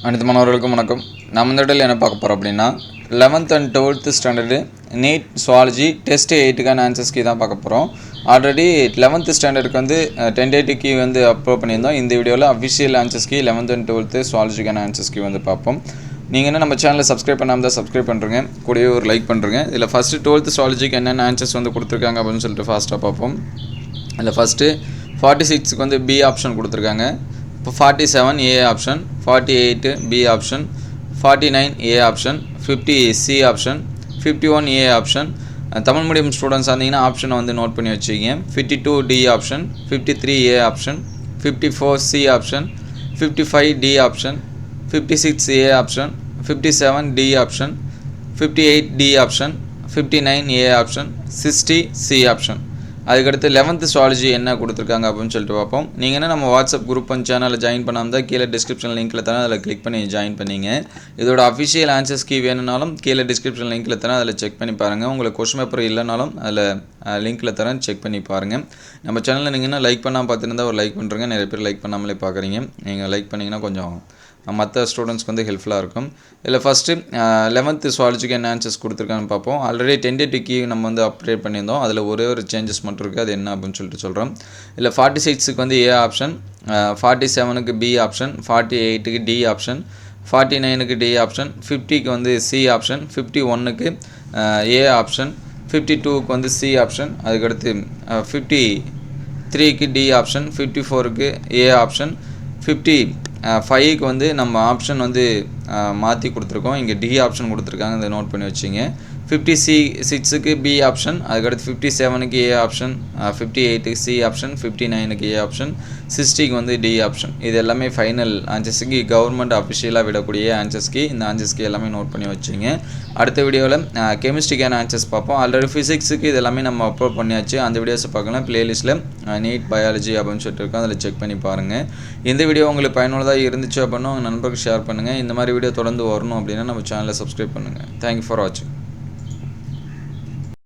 அனைத்து மாணவர்களுக்கும் வணக்கம். நம்ம இந்த இடத்துல என்ன பார்க்க போகிறோம் அப்படின்னா 11th and 12th standard NEET zoology test 8க்கான ஆன்சர்ஸ் கீ தான் பார்க்க போகிறோம். ஆல்ரெடி 11th ஸ்டாண்டர்டுக்கு வந்து 10 கீ வந்து அப்லோட் பண்ணியிருந்தோம். இந்த வீடியோவில் official answers key 11th and 12th சுவாலஜிக்கான ஆன்சர்ஸ் கீ வந்து பார்ப்போம். நீங்கள் என்ன நம்ம சேனலை சப்ஸ்கிரைப் பண்ணாமல் தான் சப்ஸ்கிரைப் பண்ணுறங்க, கூடவே ஒரு லைக் பண்ணுறங்க. இதில் ஃபஸ்ட்டு 12th சுவாலஜிக்கு என்னென்ன ஆன்சர்ஸ் வந்து கொடுத்துருக்காங்க அப்படின்னு சொல்லிட்டு ஃபாஸ்ட்டாக பார்ப்போம். இதில் ஃபஸ்ட்டு 46க்கு வந்து பி ஆப்ஷன் கொடுத்துருக்காங்க. இப்போ 47 A option, 48 B option, 49 A option, 50 C option, 51 A option. Tamil medium students இருந்தீங்கன்னா ஆப்ஷனை வந்து நோட் பண்ணி வச்சுக்கிங்க. 52 D option, 53 A option, 54 C option, 55 D option, 56 A option, 57 D option, 58 D option, 59 A option, 60 C option. அதுக்கடுத்து 11th zoology என்ன கொடுத்துருக்காங்க அப்படின்னு சொல்லிட்டு பார்ப்போம். நீங்கள் என்ன நம்ம வாட்ஸ்அப் குரூப் அண்ட் சேனலில் ஜாயின் பண்ணாமல் தான் கீழே டிஸ்கிரிப்ஷன் லிங்க்கில் தரேன், அதில் கிளிக் பண்ணி ஜாயின் பண்ணிங்க. இதோட அஃபிஷியல் ஆன்சர்ஸ் கீ வேணுனாலும் கீழே டிஸ்கிரிப்ஷன் லிங்க்கில் தரேன், அதில் செக் பண்ணி பாருங்கள். உங்களுக்கு கொஸ்டின் பேப்பர் இல்லைனாலும் அதில் லிங்க்கில் தரேன், செக் பண்ணி பாருங்கள். நம்ம சேனலில் நீங்கள் என்ன லைக் பண்ணாமல் பார்த்துருந்தா ஒரு லைக் பண்ணுறங்க. நிறைய பேர் லைக் பண்ணாமலே பார்க்குறீங்க. நீங்கள் லைக் பண்ணிங்கன்னா கொஞ்சம் மற்ற ஸ்டூடெண்ட்ஸ்க்கு வந்து ஹெல்ப்ஃபுல்லாக இருக்கும். இதில் ஃபஸ்ட்டு 11th சுவாலஜிக்கு என்ன ஆன்சர்ஸ் கொடுத்துருக்கான்னு பார்ப்போம். ஆல்ரெடி 10 கீ நம்ம வந்து அப்டேட் பண்ணியிருந்தோம். அதில் ஒரே ஒரு சேஞ்சஸ் மட்டும் இருக்குது, அது என்ன அப்படின்னு சொல்லிட்டு சொல்கிறோம். இதில் 46க்கு வந்து ஏ ஆப்ஷன், 47க்கு பி ஆப்ஷன், 48க்கு டி ஆப்ஷன், 49க்கு டி ஆப்ஷன், 50க்கு வந்து சி ஆப்ஷன், 51க்கு ஏ ஆப்ஷன், 52க்கு வந்து சி ஆப்ஷன். அதுக்கடுத்து 53க்கு டி ஆப்ஷன், 54க்கு ஏ ஆப்ஷன், 55க்கு வந்து நம்ம ஆப்ஷன் வந்து மாற்றி கொடுத்துருக்கோம். இங்கே டி ஆப்ஷன் கொடுத்துருக்காங்க, இதை நோட் பண்ணி வச்சுங்க. 56க்கு பி ஆப்ஷன், அதுக்கடுத்து 57க்கு ஏ ஆப்ஷன், 58க்கு சி ஆப்ஷன், 59க்கு ஏ ஆப்ஷன், 60க்கு வந்து டி ஆப்ஷன். இது எல்லாமே ஃபைனல் ஆன்சர்ஸ்க்கு கவர்மெண்ட் அஃபிஷியலாக விடக்கூடிய ஆன்சர்ஸ்க்கு இந்த ஆன்சர்ஸ்க்கு எல்லாமே நோட் பண்ணி வச்சுங்க. அடுத்த வீடியோவில் கெமிஸ்ட்ரிக்கான ஆன்சர்ஸ் பார்ப்போம். ஆல்ரெடி ஃபிசிக்ஸுக்கு இது எல்லாமே நம்ம அப்லோட் பண்ணியாச்சு. அந்த வீடியோஸை பார்க்கலாம். பிளேலிஸ்ட்டில் நீட் பயாலஜி அப்படின்னு சொல்லிட்டு இருக்கோம், அதில் செக் பண்ணி பாருங்கள். இந்த வீடியோ உங்களுக்கு பயனுள்ளதாக இருந்துச்சு அப்படின்னா உங்கள் நண்பருக்கு ஷேர் பண்ணுங்கள். இந்த மாதிரி வீடியோ தொடர்ந்து வரணும் அப்படின்னா நம்ம சேனலை சப்ஸ்கிரைப் பண்ணுங்கள். தேங்க்யூ ஃபார் வாட்சிங்.